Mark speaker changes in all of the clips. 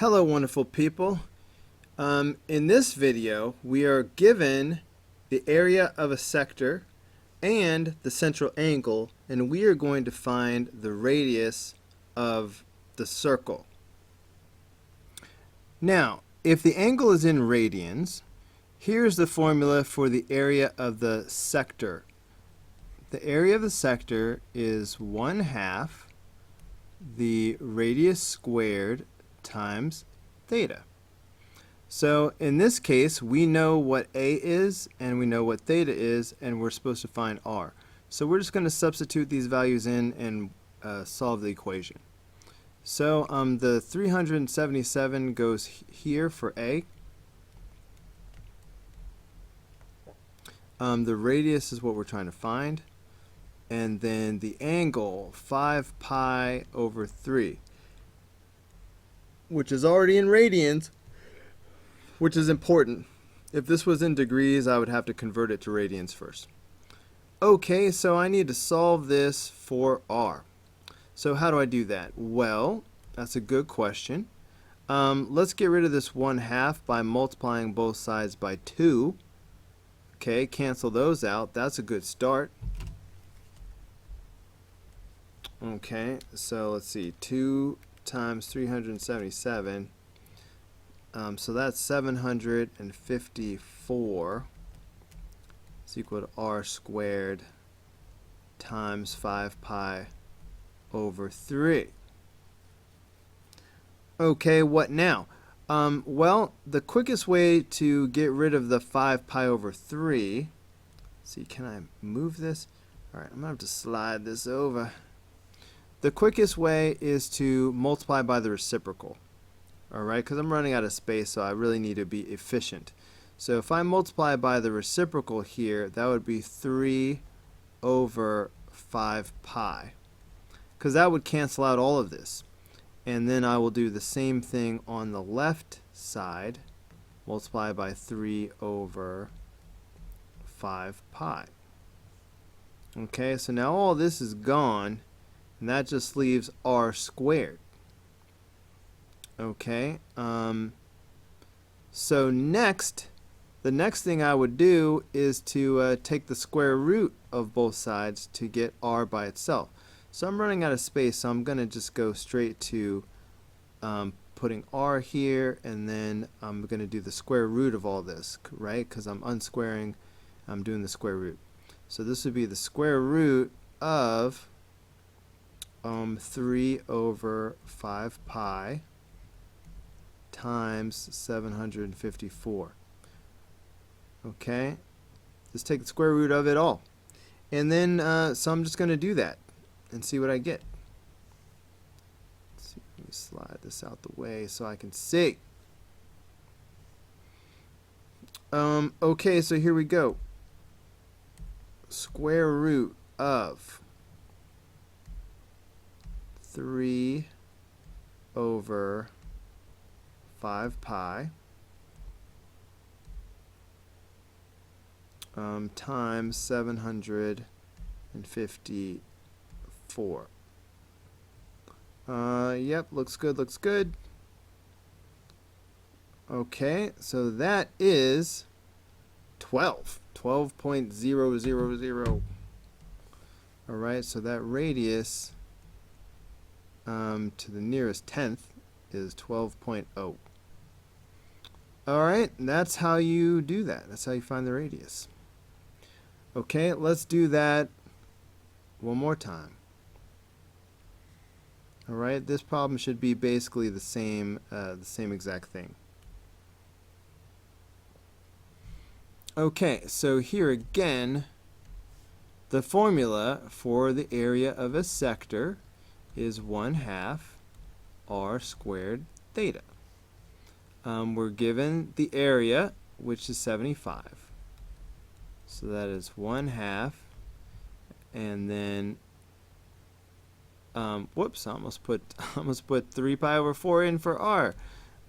Speaker 1: Hello, wonderful people. In this video, we are given the area of a sector and the central angle, and we are going to find the radius of the circle. Now, if the angle is in radians, here's the formula for the area of the sector. The area of the sector is 1/2 the radius squared times theta. So in this case, we know what A is and we know what theta is, and we're supposed to find R. So we're just going to substitute these values in and solve the equation. So the 377 goes here for A. The radius is what we're trying to find. And then the angle, 5 pi over 3, which is already in radians, which is important. If this was in degrees, I would have to convert it to radians first. Okay, so I need to solve this for R. So how do I do that? Well, that's a good question. Let's get rid of this 1/2 by multiplying both sides by 2. Okay, cancel those out. That's a good start. Okay, so let's see, 2 times 377, so that's 754 is equal to R squared times 5 pi over 3. Okay, what now? Well, the quickest way to get rid of the 5 pi over 3, let's see, can I move this? Alright, I'm going to have to slide this over. The quickest way is to multiply by the reciprocal, alright, because I'm running out of space, so I really need to be efficient. So if I multiply by the reciprocal here, that would be 3 over 5 pi, because that would cancel out all of this. And then I will do the same thing on the left side, multiply by 3 over 5 pi. Okay, so now all this is gone, and that just leaves R squared. Okay, so next, the next thing I would do is to take the square root of both sides to get R by itself. So I'm running out of space, so I'm going to just go straight to putting R here, and then I'm going to do the square root of all this, right? Because I'm unsquaring, I'm doing the square root. So this would be the square root of 3 over 5 pi times 754. Okay, just take the square root of it all, and then so I'm just going to do that and see what I get. Let's see, let me slide this out the way so I can see. Okay, so here we go. Square root of 3 over 5 pi times 754. Yep, looks good, looks good. Okay, so that is 12.000. Alright, so that radius to the nearest tenth is 12.0. Alright, that's how you do that. That's how you find the radius. Okay, let's do that one more time. Alright, this problem should be basically the same exact thing. Okay, so here again, the formula for the area of a sector is 1/2 R squared theta. We're given the area, which is 75. So that is 1/2, and then whoops, I almost put 3 pi over 4 in for R.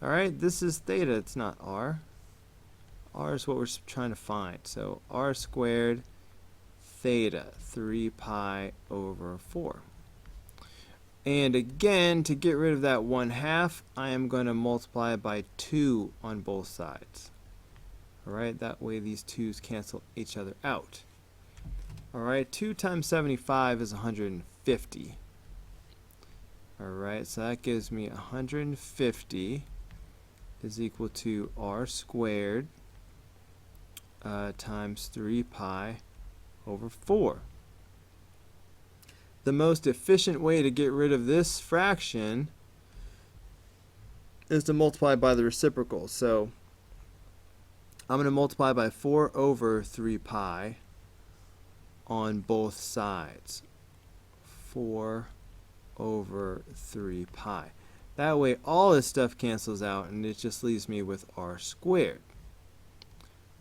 Speaker 1: Alright, this is theta, it's not R. R is what we're trying to find. So R squared theta, 3 pi over 4. And again, to get rid of that 1/2, I am going to multiply it by 2 on both sides. Alright, that way these 2's cancel each other out. Alright, 2 times 75 is 150. Alright, so that gives me 150 is equal to r squared times 3 pi over 4. The most efficient way to get rid of this fraction is to multiply by the reciprocal. So I'm going to multiply by 4 over 3 pi on both sides. 4 over 3 pi. That way all this stuff cancels out and it just leaves me with r squared.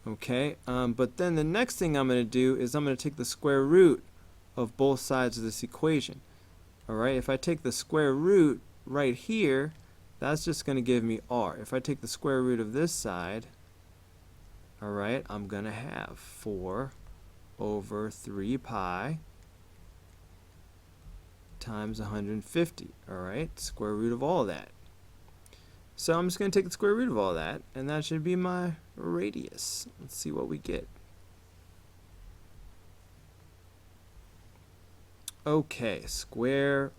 Speaker 1: Okay, but then the next thing I'm going to do is I'm going to take the square root of both sides of this equation. Alright, if I take the square root right here, that's just going to give me r. If I take the square root of this side, alright, I'm going to have 4 over 3 pi times 150. Alright, square root of all that. So I'm just going to take the square root of all that, and that should be my radius. Let's see what we get. Okay, square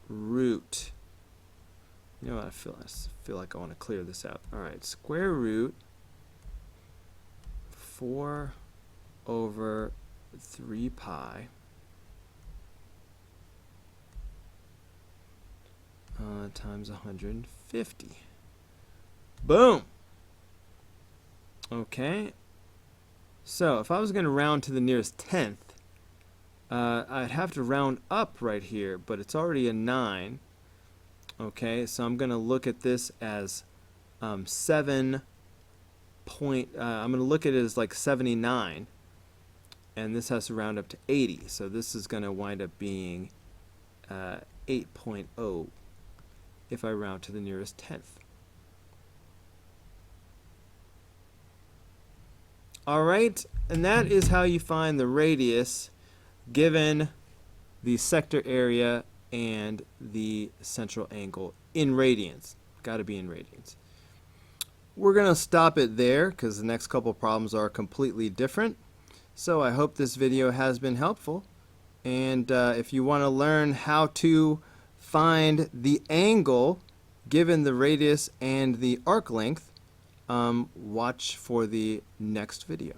Speaker 1: root. You know what, I feel like I want to clear this out. Alright, square root 4 over 3 pi times 150. Boom! Okay, so if I was going to round to the nearest tenth, I'd have to round up right here, but it's already a 9. Okay, so I'm going to look at this as 7 point, I'm going to look at it as like 79, and this has to round up to 80, so this is going to wind up being 8.0 if I round to the nearest tenth. Alright, and that is how you find the radius given the sector area and the central angle in radians. Got to be in radians. We're going to stop it there because the next couple problems are completely different. So I hope this video has been helpful. And if you want to learn how to find the angle given the radius and the arc length, watch for the next video.